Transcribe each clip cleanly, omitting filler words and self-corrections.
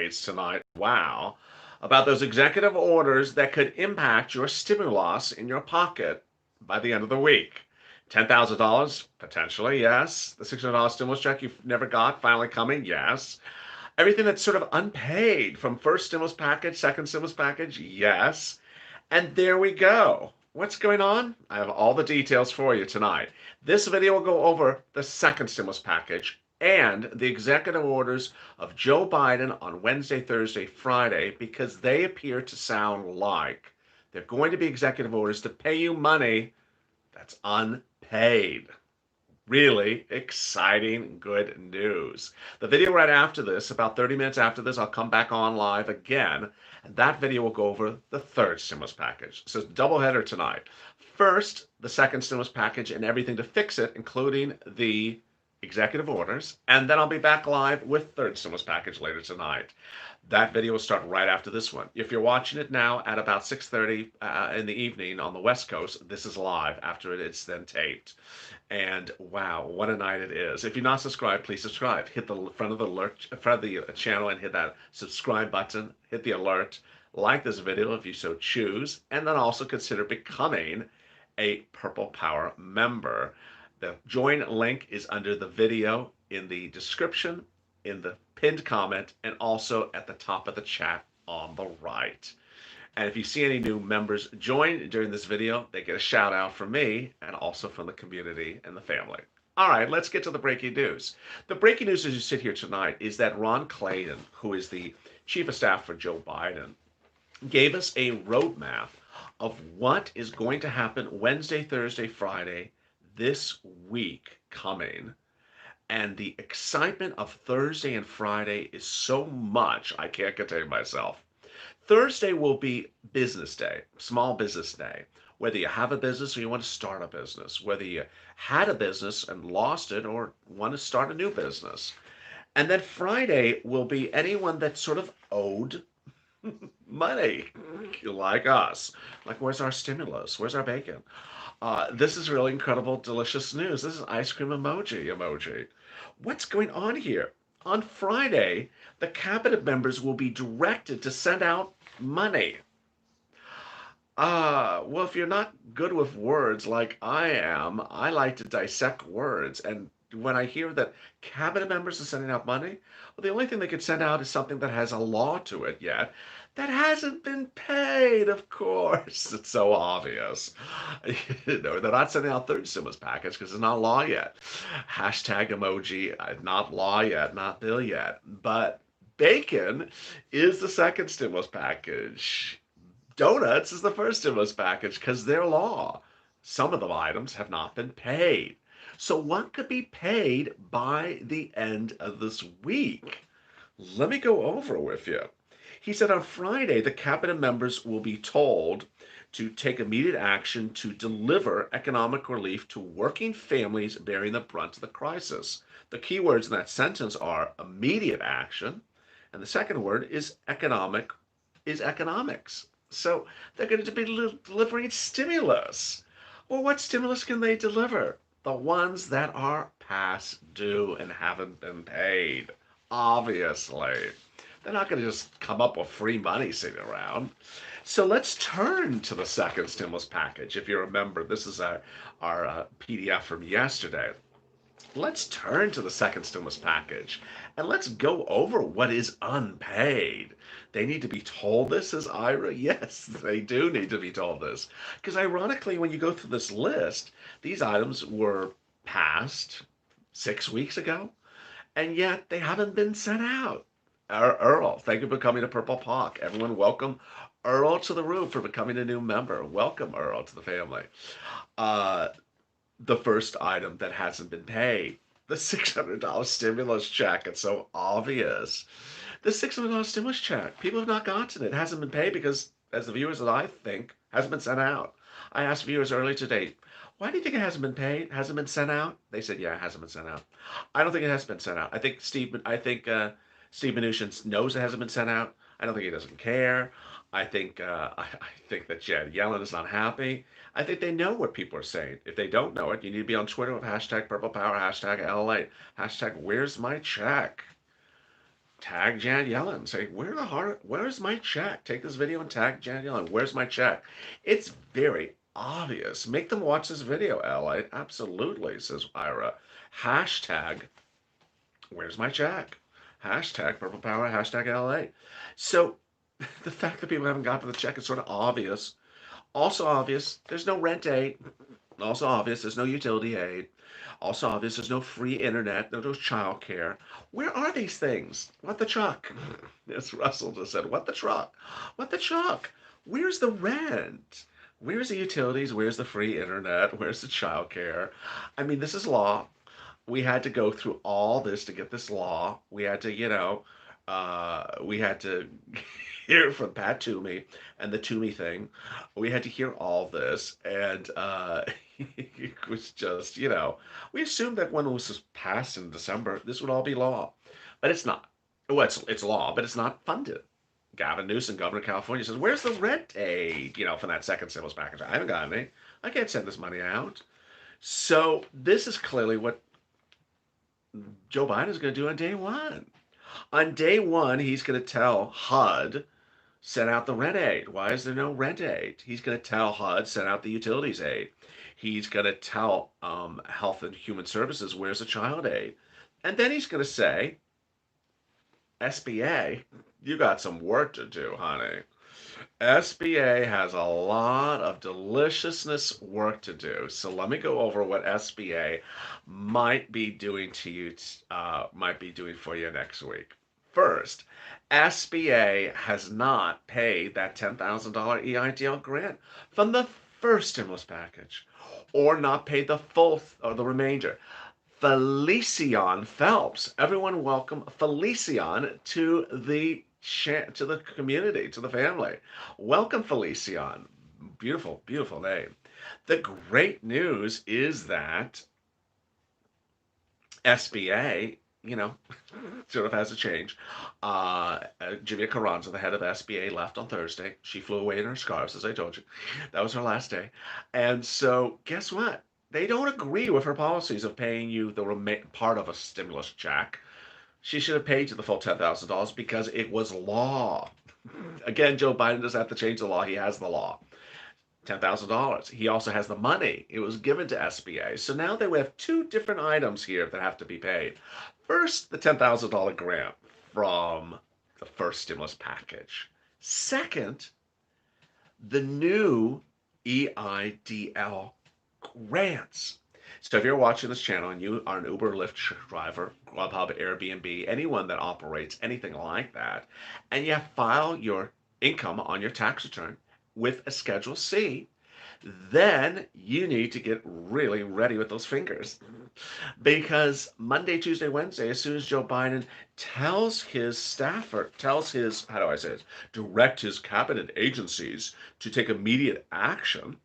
updates tonight. Wow. About those executive orders that could impact your stimulus in your pocket by the end of the week. $10,000, potentially, yes. The $600 stimulus check you've never got, finally coming, yes. Everything that's sort of unpaid from first stimulus package, second stimulus package, yes. And there we go. What's going on? I have all the details for you tonight. This video will go over the second stimulus package and the executive orders of Joe Biden on Wednesday, Thursday, Friday, because they appear to sound like they're going to be executive orders to pay you money that's unpaid. Really exciting, good news. The video right after this, about 30 minutes after this, I'll come back on live again, and that video will go over the third stimulus package. So it's a doubleheader tonight. First, the second stimulus package and everything to fix it, including the executive orders, and then I'll be back live with third stimulus package later tonight. That video will start right after this one. If you're watching it now at about 6:30 in the evening on the West Coast, this is live after it's then taped. And wow, what a night it is. If you're not subscribed, please subscribe. Hit the front of the channel and hit that subscribe button. Hit the alert. Like this video if you so choose. And then also consider becoming a Purple Power member. The join link is under the video in the description, in the pinned comment, and also at the top of the chat on the right. And if you see any new members join during this video, they get a shout out from me and also from the community and the family. All right, let's get to the breaking news. The breaking news as you sit here tonight is that Ron Clayton, who is the chief of staff for Joe Biden, gave us a roadmap of what is going to happen Wednesday, Thursday, Friday this week coming. And the excitement of Thursday and Friday is so much, I can't contain myself. Thursday will be business day, small business day. Whether you have a business or you want to start a business, whether you had a business and lost it or want to start a new business. And then Friday will be anyone that sort of owed money, like us. Like, where's our stimulus? Where's our bacon? This is really incredible, delicious news. This is ice cream emoji. What's going on here? On Friday, the cabinet members will be directed to send out money. Well, if you're not good with words like I am, I like to dissect words. And when I hear that cabinet members are sending out money, well, the only thing they could send out is something that has a law to it yet. That hasn't been paid, of course. It's so obvious. They're not sending out third stimulus package because it's not law yet. Hashtag emoji, not law yet, not bill yet. But bacon is the second stimulus package. Donuts is the first stimulus package because they're law. Some of the items have not been paid. So what could be paid by the end of this week? Let me go over with you. He said on Friday, the cabinet members will be told to take immediate action to deliver economic relief to working families bearing the brunt of the crisis. The key words in that sentence are immediate action, and the second word is economics. So they're going to be delivering stimulus. Well, what stimulus can they deliver? The ones that are past due and haven't been paid, obviously. They're not going to just come up with free money sitting around. So let's turn to the second stimulus package. If you remember, this is our PDF from yesterday. Let's turn to the second stimulus package and let's go over what is unpaid. They need to be told this, as Ira? Yes, they do need to be told this. Because ironically, when you go through this list, these items were passed 6 weeks ago, and yet they haven't been sent out. Earl, thank you for coming to Purple Park. Everyone, welcome Earl to the room for becoming a new member. Welcome, Earl, to the family. The first item that hasn't been paid, the $600 stimulus check. It's so obvious. The $600 stimulus check, people have not gotten it. It hasn't been paid because, as the viewers that I think, hasn't been sent out. I asked viewers earlier today, why do you think it hasn't been paid? Hasn't been sent out? They said, yeah, it hasn't been sent out. I don't think it has been sent out. I think Steve Mnuchin knows it hasn't been sent out. I don't think he doesn't care. I think that Janet Yellen is not happy. I think they know what people are saying. If they don't know it, you need to be on Twitter with hashtag Purple Power, hashtag Lalate, hashtag Where's My Check? Tag Jan Yellen. Say, where's my check? Take this video and tag Jan Yellen. Where's my check? It's very obvious. Make them watch this video, Ally. Absolutely, says Ira. Hashtag, where's my check? Hashtag Purple Power, hashtag LA. So the fact that people haven't gotten the check is sort of obvious. Also obvious, there's no rent aid. Also obvious, there's no utility aid. Also obvious, there's no free internet, no child care. Where are these things? What the truck? As Russell just said, what the truck? What the truck? Where's the rent? Where's the utilities? Where's the free internet? Where's the child care? I mean, this is law. We had to go through all this to get this law. We had to, we had to hear from Pat Toomey and the Toomey thing. We had to hear all this, and it was just, we assumed that when it was passed in December, this would all be law, but it's not. Well, it's law, but it's not funded. Gavin Newsom, governor of California, says, "Where's the rent aid? For that second stimulus package? I haven't got any. I can't send this money out." So this is clearly what Joe Biden is going to do on day one. On day one, he's going to tell HUD, send out the rent aid. Why is there no rent aid? He's going to tell HUD, send out the utilities aid. He's going to tell Health and Human Services, where's the child aid? And then he's going to say, SBA, you got some work to do, honey. SBA has a lot of deliciousness work to do. So let me go over what SBA might be doing to you, might be doing for you next week. First, SBA has not paid that $10,000 EIDL grant from the first stimulus package, or not paid the full or the remainder. Felician Phelps, everyone welcome Felician to the community, to the family. Welcome, Felician. Beautiful, beautiful name. The great news is that SBA, sort of has a change. Jivia Carranza, the head of SBA, left on Thursday. She flew away in her scarves, as I told you. That was her last day. And so, guess what? They don't agree with her policies of paying you the part of a stimulus check. She should have paid you the full $10,000 because it was law. Again, Joe Biden doesn't have to change the law. He has the law. $10,000. He also has the money. It was given to SBA. So now they have two different items here that have to be paid. First, the $10,000 grant from the first stimulus package. Second, the new EIDL grants. So if you're watching this channel and you are an Uber, Lyft driver, Grubhub, Airbnb, anyone that operates anything like that, and you file your income on your tax return with a Schedule C, then you need to get really ready with those fingers. Because Monday, Tuesday, Wednesday, as soon as Joe Biden tells his staffer, how do I say it, direct his cabinet agencies to take immediate action,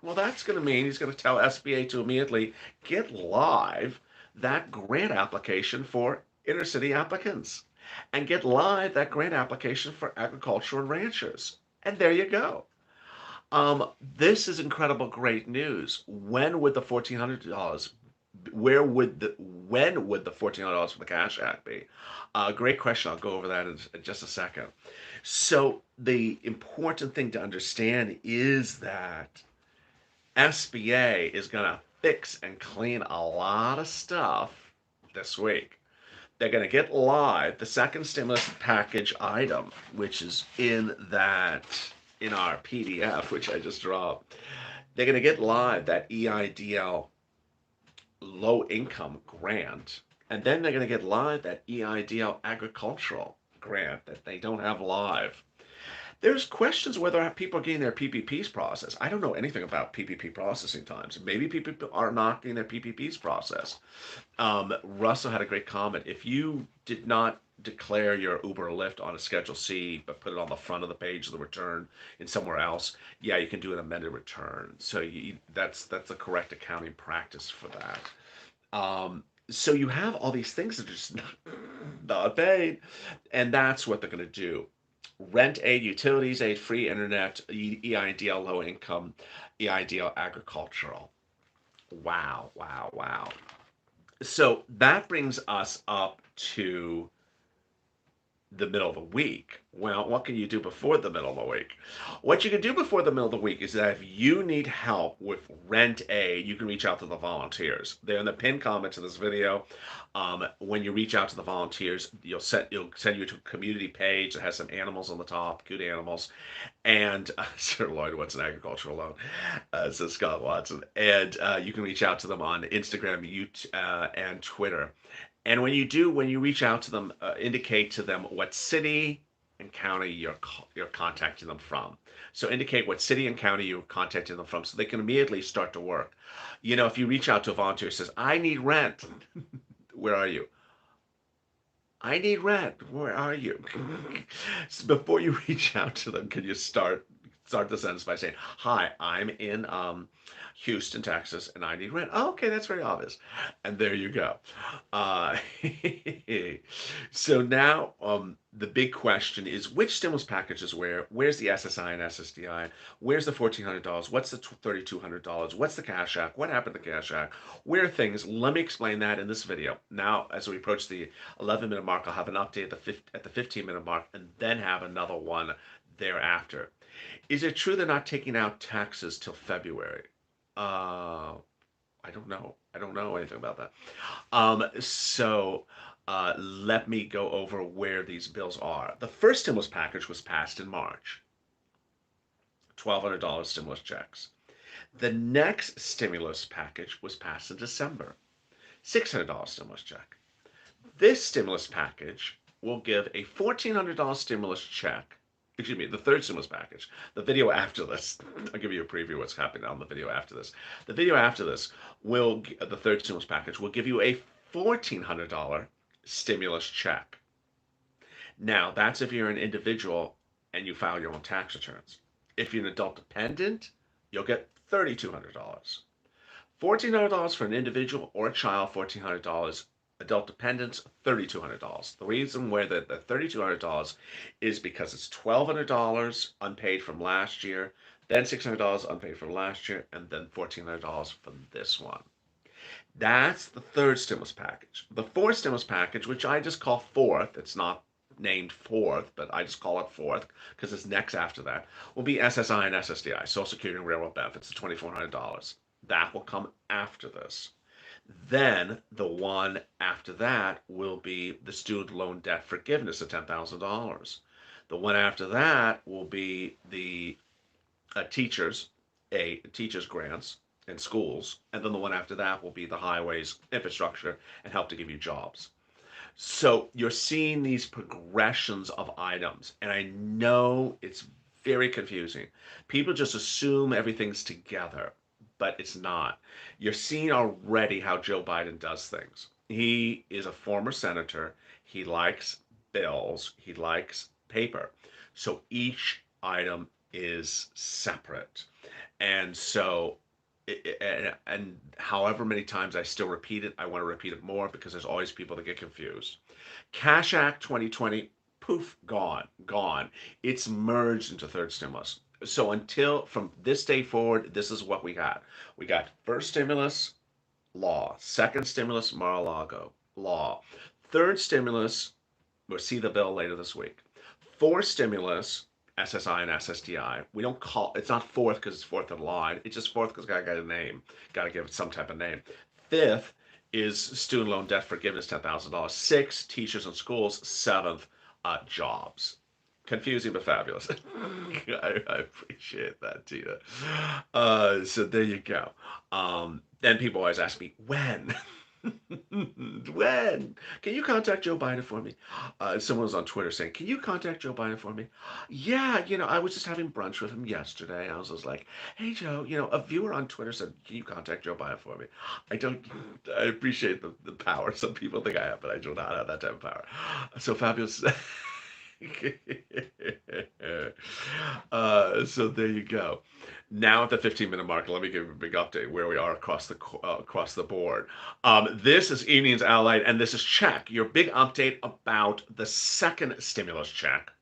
well, that's going to mean he's going to tell SBA to immediately get live that grant application for inner city applicants and get live that grant application for agriculture and ranchers. And there you go. This is incredible, great news. When would the $1,400? When would the $1,400 for the Cash Act be? Great question. I'll go over that in just a second. So the important thing to understand is that SBA is going to fix and clean a lot of stuff this week. They're going to get live the second stimulus package item, which is in our PDF, which I just dropped. They're going to get live that EIDL low income grant, and then they're going to get live that EIDL agricultural grant that they don't have live. There's questions whether people are getting their PPPs processed. I don't know anything about PPP processing times. Maybe people are not getting their PPPs processed. Russell had a great comment. If you did not declare your Uber or Lyft on a Schedule C, but put it on the front of the page of the return in somewhere else, yeah, you can do an amended return. So that's the correct accounting practice for that. So you have all these things that are just not paid, and that's what they're going to do. Rent aid, utilities aid, free internet, EIDL low income, EIDL agricultural. Wow, wow, wow. So that brings us up to the middle of the week. Well, what can you do before the middle of the week? What you can do before the middle of the week is that if you need help with rent A, you can reach out to the volunteers. They're in the pinned comment to this video. When you reach out to the volunteers, you'll send you to a community page that has some animals on the top, cute animals. And Sir Lloyd wants an agricultural loan, says Scott Watson. And you can reach out to them on Instagram, YouTube, and Twitter. And when you reach out to them, indicate to them what city and county you're contacting them from. So indicate what city and county you're contacting them from, so they can immediately start to work. You know, if you reach out to a volunteer who says, "I need rent," where are you? I need rent. Where are you? So before you reach out to them, can you start the sentence by saying, "Hi, I'm in Houston, Texas, and I need rent." Oh, okay, that's very obvious. And there you go. Uh, so now the big question is, which stimulus package is where? Where's the SSI and SSDI? Where's the $1,400? What's the $3,200? What's the Cash Act? What happened to the Cash Act? Where are things? Let me explain that in this video. Now, as we approach the 11-minute mark, I'll have an update at the 15-minute mark, and then have another one thereafter. Is it true they're not taking out taxes till February? Uh, I don't know. I don't know anything about that. Let me go over where these bills are. The first stimulus package was passed in March. $1,200 stimulus checks. The next stimulus package was passed in December. $600 stimulus check. This stimulus package will give a $1,400 stimulus check. Excuse me, the third stimulus package. The video after this, I'll give you a preview of what's happening on the video after this. The video after this the third stimulus package will give you a $1,400 stimulus check. Now, that's if you're an individual and you file your own tax returns. If you're an adult dependent, you'll get $3,200. $1,400 for an individual or a child, $1,400. Adult dependents, $3,200. The reason where the $3,200 is because it's $1,200 unpaid from last year, then $600 unpaid from last year, and then $1,400 from this one. That's the third stimulus package. The fourth stimulus package, which I just call fourth, it's not named fourth, but I just call it fourth because it's next after that, will be SSI and SSDI, Social Security and Railroad Benefits, $2,400. That will come after this. Then the one after that will be the student loan debt forgiveness of $10,000. The one after that will be the teachers grants in schools, and then the one after that will be the highways, infrastructure, and help to give you jobs. So you're seeing these progressions of items, and I know it's very confusing. People just assume everything's together, but it's not. You're seeing already how Joe Biden does things. He is a former senator. He likes bills. He likes paper. So each item is separate. And so, and however many times I still repeat it, I want to repeat it more because there's always people that get confused. Cash Act 2020, poof, gone. It's merged into third stimulus. So until from this day forward, this is what we got. We got first stimulus, law. Second stimulus, Mar-a-Lago, law. Third stimulus, we'll see the bill later this week. Fourth stimulus, SSI and SSDI. We don't call it's not fourth because it's fourth in line. It's just fourth because I got a name. Got to give it some type of name. Fifth is student loan debt forgiveness, $10,000. Sixth, teachers and schools. Seventh, jobs. Confusing but fabulous. I appreciate that, Tina. So there you go. Then people always ask me, when? When? Can you contact Joe Biden for me? Someone was on Twitter saying, can you contact Joe Biden for me? Yeah, I was just having brunch with him yesterday. I was just like, hey, Joe, a viewer on Twitter said, can you contact Joe Biden for me? I appreciate the power some people think I have, but I do not have that type of power. So fabulous. So there you go. Now at the 15-minute mark, let me give you a big update where we are across the board. This is Evenings Allied, and this is Check, your big update about the second stimulus check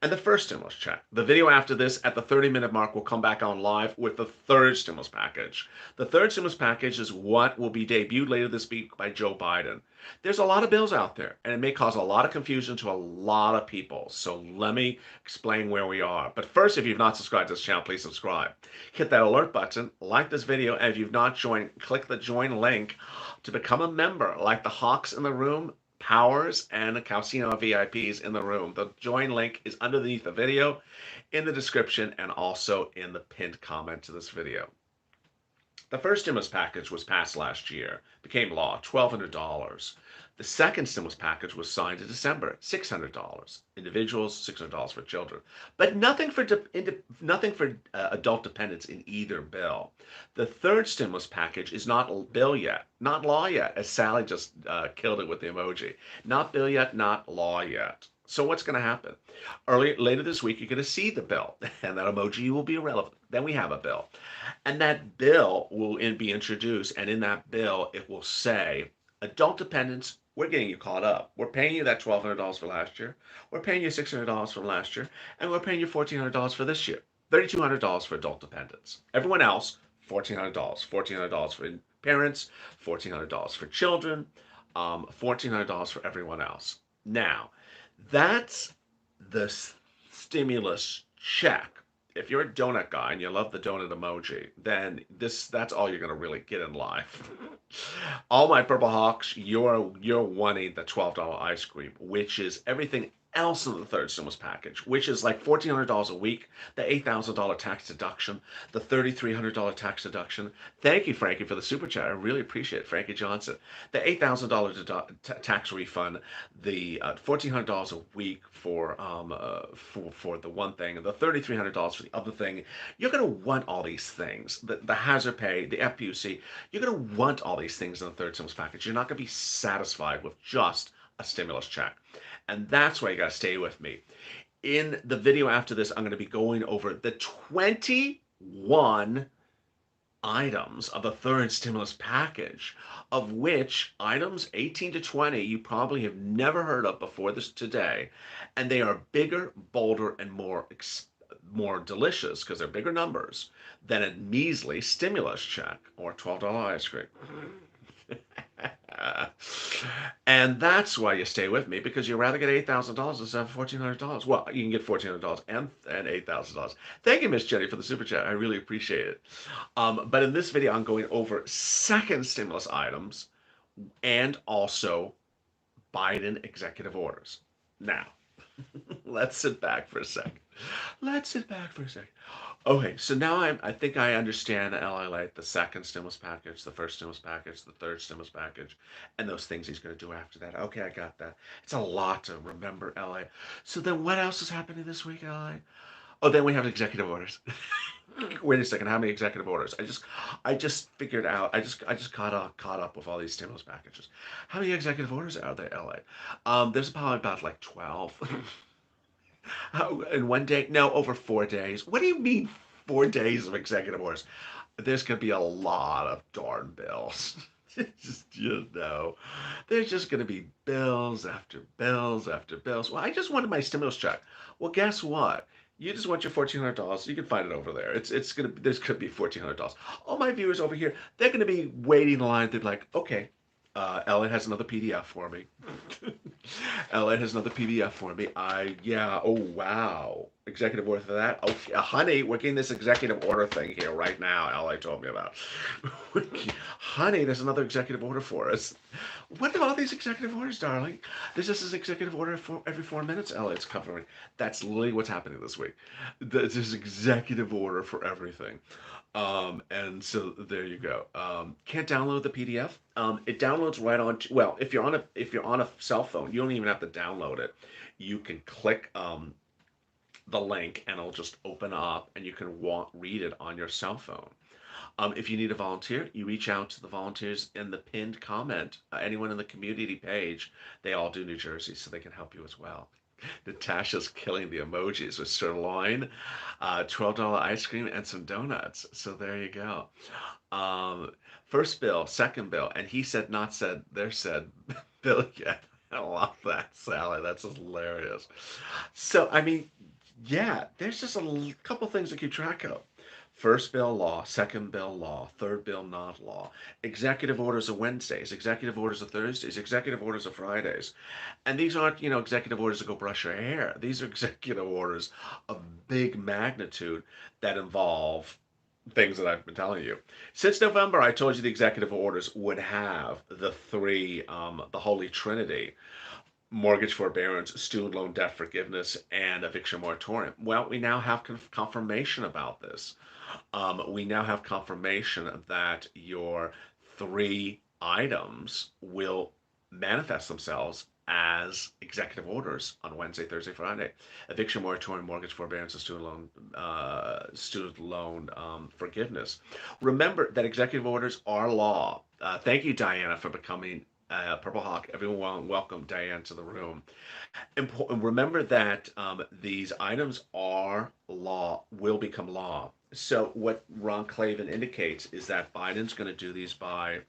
and the first stimulus check. The video after this at the 30-minute mark will come back on live with the third stimulus package. The third stimulus package is what will be debuted later this week by Joe Biden. There's a lot of bills out there, and it may cause a lot of confusion to a lot of people. So let me explain where we are. But first, if you've not subscribed to this channel, please subscribe. Hit that alert button, like this video, and if you've not joined, click the join link to become a member, like the Hawks in the room, Powers, and the Calcino VIPs in the room. The join link is underneath the video, in the description, and also in the pinned comment to this video. The first stimulus package was passed last year, became law, $1,200. The second stimulus package was signed in December, $600. Individuals, $600 for children, but nothing for adult dependents in either bill. The third stimulus package is not bill yet, not law yet, as Sally just killed it with the emoji. Not bill yet, not law yet. So what's going to happen? Later this week, you're going to see the bill, and that emoji will be irrelevant. Then we have a bill, and that bill will be introduced, and in that bill, it will say, adult dependents, we're getting you caught up. We're paying you that $1,200 for last year. We're paying you $600 from last year, and we're paying you $1,400 for this year. $3,200 for adult dependents. Everyone else, $1,400. $1,400 for parents, $1,400 for children, $1,400 for everyone else. Now, that's the stimulus check. If you're a donut guy and you love the donut emoji, then that's all you're going to really get in life. All my Purple Hawks, you're wanting the $12 ice cream, which is everything else in the third stimulus package, which is like $1,400 a week, the $8,000 tax deduction, the $3,300 tax deduction. Thank you, Frankie, for the super chat. I really appreciate it, Frankie Johnson. The $8,000 tax refund, the $1,400 a week for the one thing, and the $3,300 for the other thing. You're going to want all these things. The hazard pay, the FPUC. You're going to want all these things in the third stimulus package. You're not going to be satisfied with just a stimulus check. And that's why you got to stay with me. In the video after this, I'm going to be going over the 21 items of the third stimulus package, of which items 18 to 20 you probably have never heard of before today. And they are bigger, bolder, and more delicious, because they're bigger numbers, than a measly stimulus check or $12 ice cream. And that's why you stay with me, because you'd rather get $8,000 instead of $1,400. Well, you can get $1,400 and $8,000. Thank you, Miss Jenny, for the super chat. I really appreciate it. But in this video, I'm going over second stimulus items and also Biden executive orders. Now, let's sit back for a second. Okay, so now I think I understand Lalate, the second stimulus package, the first stimulus package, the third stimulus package, and those things he's going to do after that. Okay, I got that. It's a lot to remember, LA. So then what else is happening this week, LA? Oh, then we have executive orders. Wait a second, how many executive orders? I just figured out. I just caught up with all these stimulus packages. How many executive orders are there, LA? There's probably about like 12. In one day? No, over 4 days. What do you mean 4 days of executive orders? There's going to be a lot of darn bills. There's just going to be bills after bills after bills. Well, I just wanted my stimulus check. Well, guess what? You just want your $1,400. You can find it over there. There's going to be $1,400. All my viewers over here, they're going to be waiting in line. They're like, okay, Ellen has another PDF for me. Ellen has another PDF for me. Oh, wow. Executive order for that? Oh, honey, we're getting this executive order thing here right now, Ellen told me about. Honey, there's another executive order for us. What are all these executive orders, darling? There's just this executive order for every 4 minutes Elliot's covering. That's literally what's happening this week. There's executive order for everything. And so there you go. Can't download the PDF. It downloads right on. Well, if you're on a cell phone, you don't even have to download it. You can click the link, and it'll just open up, and you can read it on your cell phone. If you need a volunteer, you reach out to the volunteers in the pinned comment. Anyone in the community page, they all do New Jersey, so they can help you as well. Natasha's killing the emojis with sirloin, $12 ice cream, and some donuts. So there you go. First bill, second bill, and he said, not said, there said, bill again. I love that, Sally. That's hilarious. So, I mean, Yeah, there's just a couple things to keep track of. First bill law, second bill law, third bill not law. Executive orders are Wednesdays, executive orders are Thursdays, executive orders are Fridays. And these aren't, executive orders to go brush your hair. These are executive orders of big magnitude that involve things that I've been telling you. Since November, I told you the executive orders would have the three, the Holy Trinity: mortgage forbearance, student loan debt forgiveness, and eviction moratorium. Well, we now have confirmation about this. We now have confirmation that your three items will manifest themselves as executive orders on Wednesday, Thursday, Friday. Eviction moratorium, mortgage forbearance, and student loan forgiveness. Remember that executive orders are law. Thank you, Diana, for becoming Purple Hawk. Everyone, welcome Diane to the room. Remember that these items are law, will become law. So what Ron Clavin indicates is that Biden's going to do these by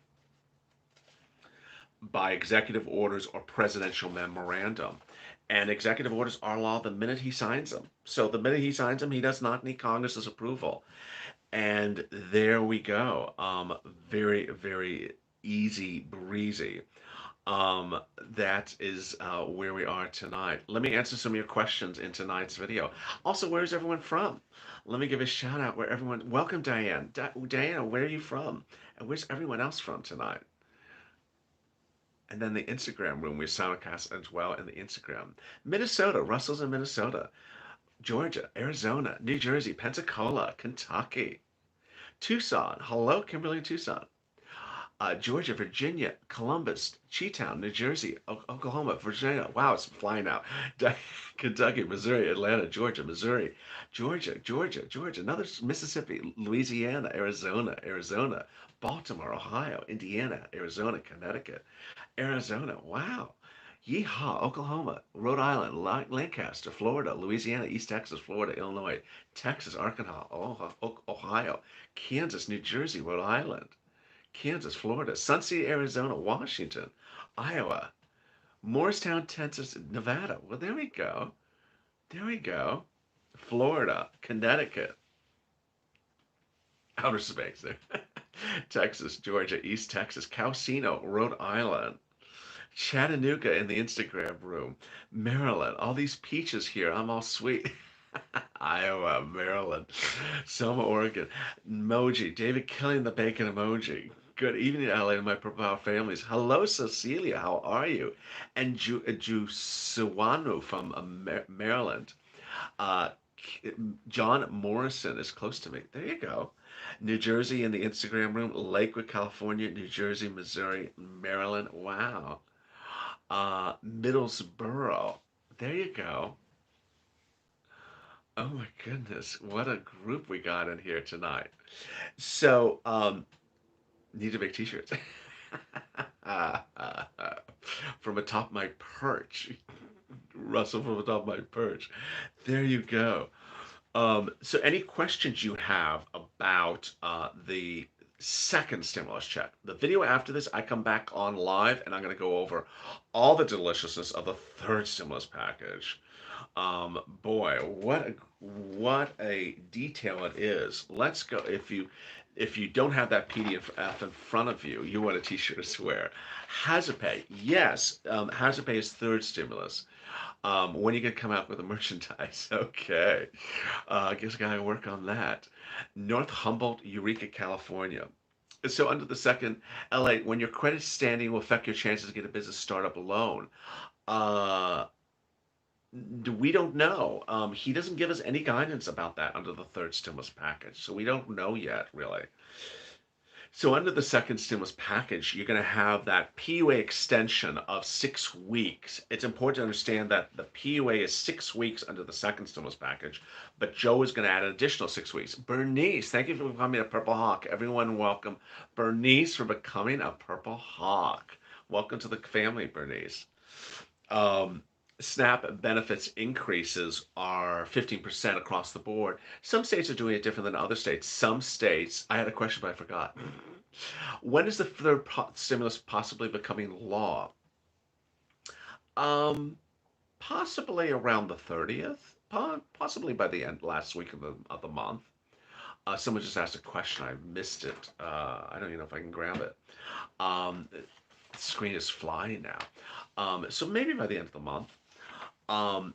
executive orders or presidential memorandum. And executive orders are law the minute he signs them. So the minute he signs them, he does not need Congress's approval. And there we go. Very, very easy breezy. That is where we are tonight. Let me answer some of your questions in tonight's video. Also, where's everyone from? Let me give a shout out where everyone. Welcome, Diane. Diana, where are you from? And where's everyone else from tonight? And then the Instagram room, we simulcast as well in the Instagram. Minnesota, Russell's in Minnesota. Georgia, Arizona, New Jersey, Pensacola, Kentucky, Tucson. Hello, Kimberly, Tucson. Georgia, Virginia, Columbus, Cheetown, New Jersey, Oklahoma, Virginia. Wow, it's flying out. Kentucky, Missouri, Atlanta, Georgia, Missouri, Georgia, another Mississippi, Louisiana, Arizona, Baltimore, Ohio, Indiana, Arizona, Connecticut, Arizona. Wow. Yeehaw, Oklahoma, Rhode Island, Lancaster, Florida, Louisiana, East Texas, Florida, Illinois, Texas, Arkansas, Ohio, Kansas, New Jersey, Rhode Island, Kansas, Florida, Sunset, Arizona, Washington, Iowa, Morristown, Texas, Nevada. Well, there we go. There we go. Florida, Connecticut, outer space there. Texas, Georgia, East Texas, Cowsino, Rhode Island, Chattanooga in the Instagram room, Maryland. All these peaches here. I'm all sweet. Iowa, Maryland, Selma, Oregon, emoji, David killing the bacon emoji. Good evening, LA, and my Purple families. Hello, Cecilia. How are you? And Suwanu from Maryland. Uh, John Morrison is close to me. There you go. New Jersey in the Instagram room, Lakewood, California, New Jersey, Missouri, Maryland. Wow. Middlesboro. There you go. Oh my goodness, what a group we got in here tonight. So, need to make t-shirts. From atop my perch. Russell from atop my perch. There you go. So any questions you have about the second stimulus check? The video after this, I come back on live and I'm going to go over all the deliciousness of the third stimulus package. Boy, what a detail it is. Let's go. If you don't have that PDF in front of you, you want a T-shirt to swear. Hazard pay, yes. Hazard pay is third stimulus. When are you gonna come out with the merchandise? Okay. I guess I gotta work on that. North Humboldt, Eureka, California. So under the second, LA, when your credit standing will affect your chances to get a business startup loan. Uh, we don't know. He doesn't give us any guidance about that under the third stimulus package, so we don't know yet, really. So under the second stimulus package, you're going to have that PUA extension of 6 weeks. It's important to understand that the PUA is 6 weeks under the second stimulus package, but Joe is going to add an additional 6 weeks. Bernice, thank you for becoming a Purple Hawk. Everyone, welcome. Bernice for becoming a Purple Hawk. Welcome to the family, Bernice. Um, SNAP benefits increases are 15% across the board. Some states are doing it different than other states. Some states, I had a question, but I forgot. When is the third stimulus possibly becoming law? Um, Possibly around the 30th, possibly by the end last week of the month. Someone just asked a question. I missed it. I don't even know if I can grab it. The screen is flying now. So maybe by the end of the month. Um,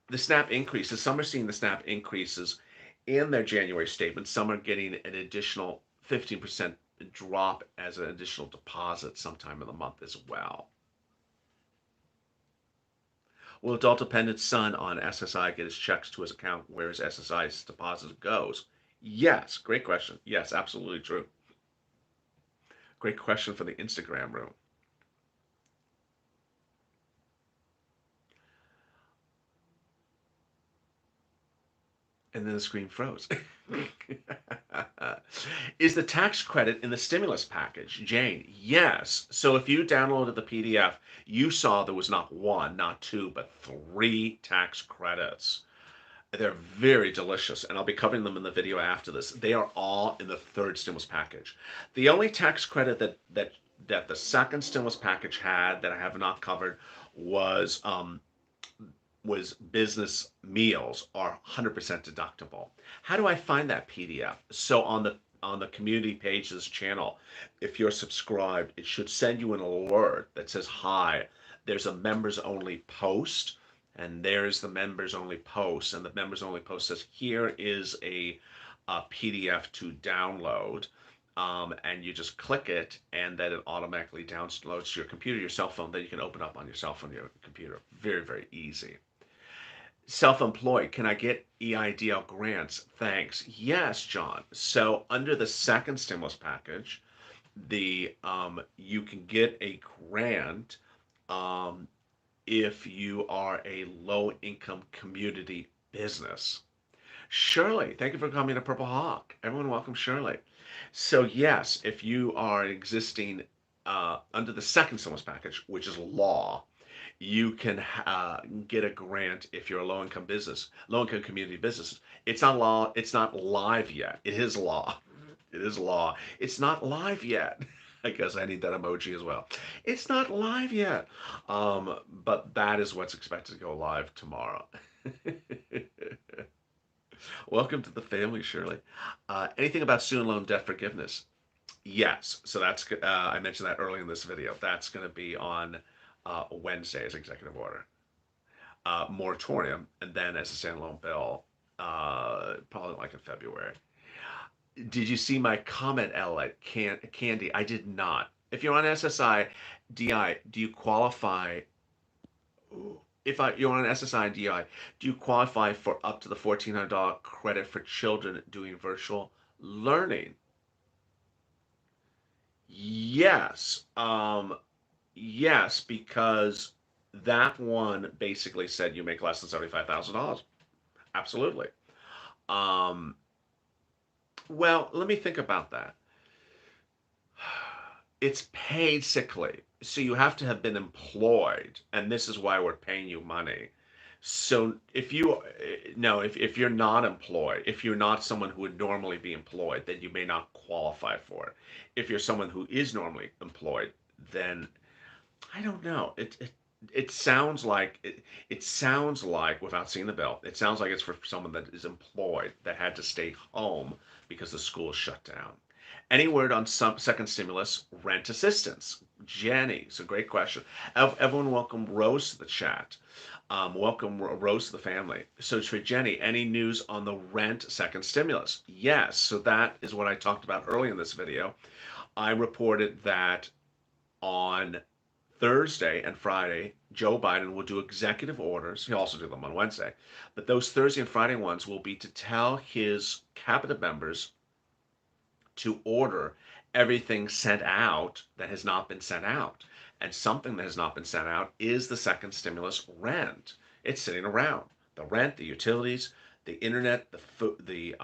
the SNAP increases. Some are seeing the SNAP increases in their January statement. Some are getting an additional 15% drop as an additional deposit sometime in the month as well. Will adult dependent son on SSI get his checks to his account where his SSI's deposit goes? Yes, great question. Yes, absolutely true. Great question for the Instagram room. And then the screen froze. Is the tax credit in the stimulus package? Jane, yes. So if you downloaded the PDF, you saw there was not one, not two, but three tax credits. They're very delicious, and I'll be covering them in the video after this. They are all in the third stimulus package. The only tax credit that the second stimulus package had that I have not covered was business meals are 100% deductible. How do I find that PDF? So on the community page of this channel, if you're subscribed, it should send you an alert that says, hi, there's a members only post, and there's the members only post, and the members only post says, here is a PDF to download. And you just click it, and then it automatically downloads to your computer, your cell phone, that you can open up on your cell phone, your computer. Very, very easy. Self-employed, can I get EIDL grants? Thanks. Yes, John. So under the second stimulus package, the you can get a grant if you are a low-income community business. Shirley, thank you for coming to Purple Hawk. Everyone, welcome Shirley. So yes, if you are existing under the second stimulus package, which is law, you can get a grant if you're a low-income business, low-income community business. It's not law. It's not live yet. It is law. It is law. It's not live yet. I guess I need that emoji as well. It's not live yet, but that is what's expected to go live tomorrow. Welcome to the family, Shirley. Anything about student loan debt forgiveness? Yes. So that's I mentioned that early in this video. That's going to be on Wednesday's executive order. Moratorium, and then as a standalone bill, probably like in February. Did you see my comment, Lalate? Candy, I did not. If you're on SSI DI, do you qualify? If you're on SSI DI, do you qualify for up to the $1,400 credit for children doing virtual learning? Yes. Yes, because that one basically said you make less than $75,000. Absolutely. Um, well, let me think about that. It's paid sick leave, so you have to have been employed, and this is why we're paying you money. So if you no, if you're not employed, if you're not someone who would normally be employed, then you may not qualify for it. If you're someone who is normally employed, then I don't know. It sounds like it sounds like without seeing the bill, it sounds like it's for someone that is employed that had to stay home because the school shut down. Any word on some second stimulus rent assistance? Jenny, it's a great question. Everyone, welcome Rose to the chat. Welcome Rose to the family. So for Jenny, any news on the rent second stimulus? Yes. So that is what I talked about early in this video. I reported that on Thursday and Friday, Joe Biden will do executive orders. He'll also do them on Wednesday. But those Thursday and Friday ones will be to tell his cabinet members to order everything sent out that has not been sent out. And something that has not been sent out is the second stimulus rent. It's sitting around. The rent, the utilities, the internet, the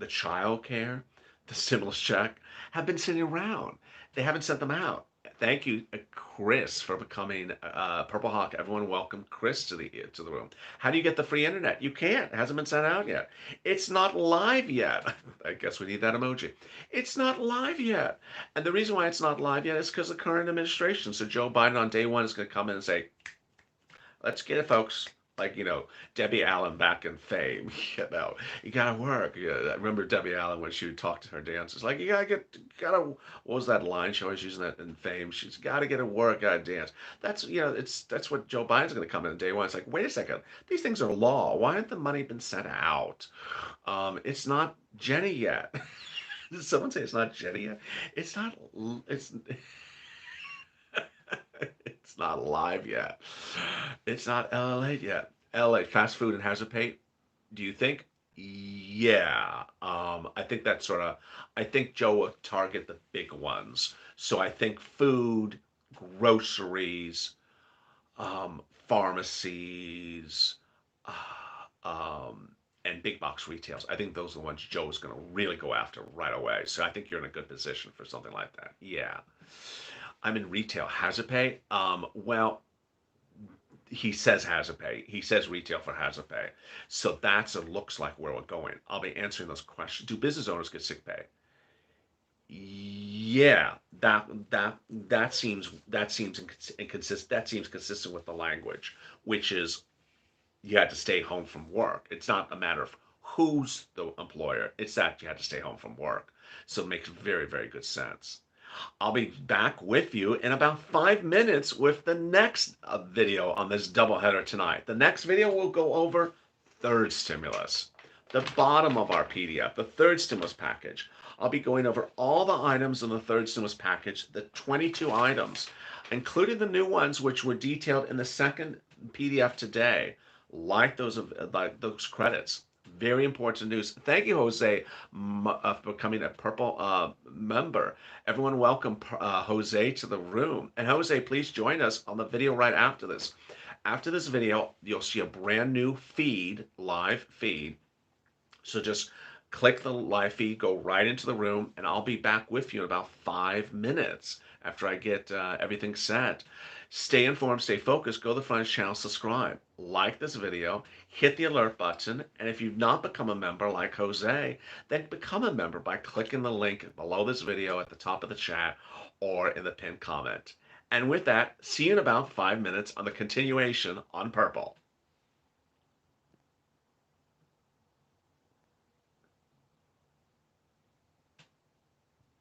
child care, the stimulus check have been sitting around. They haven't sent them out. Thank you, Chris, for becoming Purple Hawk. Everyone, welcome Chris to the room. How do you get the free internet? You can't. It hasn't been sent out yet. It's not live yet. I guess we need that emoji. It's not live yet. And the reason why it's not live yet is because of the current administration. So Joe Biden on day one is going to come in and say, let's get it, folks. Like, Debbie Allen back in Fame. You gotta work. Yeah, I remember Debbie Allen when she would talk to her dancers. Like, what was that line she always using that in Fame? She's gotta get to work, gotta dance. That's what Joe Biden's gonna come in day one. It's like, wait a second, these things are law. Why hasn't the money been sent out? It's not Jenny yet. Did someone say it's not Jenny yet? It's not. It's it's not live yet. It's not Lalate yet. Lalate fast food and hazard pay. Do you think? Yeah. I think that's sort of. I think Joe will target the big ones. So I think food, groceries, pharmacies, and big box retails. I think those are the ones Joe's going to really go after right away. So I think you're in a good position for something like that. Yeah. I'm in retail. Hazard pay? Well, he says hazard pay. He says retail for hazard pay. So that's it looks like where we're going. I'll be answering those questions. Do business owners get sick pay? Yeah, that seems inconsistent. That seems consistent with the language, which is you had to stay home from work. It's not a matter of who's the employer. It's that you had to stay home from work. So it makes very, very good sense. I'll be back with you in about 5 minutes with the next video on this doubleheader tonight. The next video will go over third stimulus, the bottom of our PDF, the third stimulus package. I'll be going over all the items in the third stimulus package, the 22 items, including the new ones which were detailed in the second PDF today, like those credits. Very important news. Thank you, Jose, for becoming a purple member. Everyone, welcome Jose to the room. And Jose, please join us on the video right after this. After this video, you'll see a brand new feed, live feed. So just click the live feed, go right into the room, and I'll be back with you in about 5 minutes after I get everything set. Stay informed, stay focused, go to the Friends channel, subscribe, like this video, hit the alert button, and if you've not become a member like Jose, then become a member by clicking the link below this video at the top of the chat or in the pinned comment. And with that, see you in about 5 minutes on the continuation on Purple.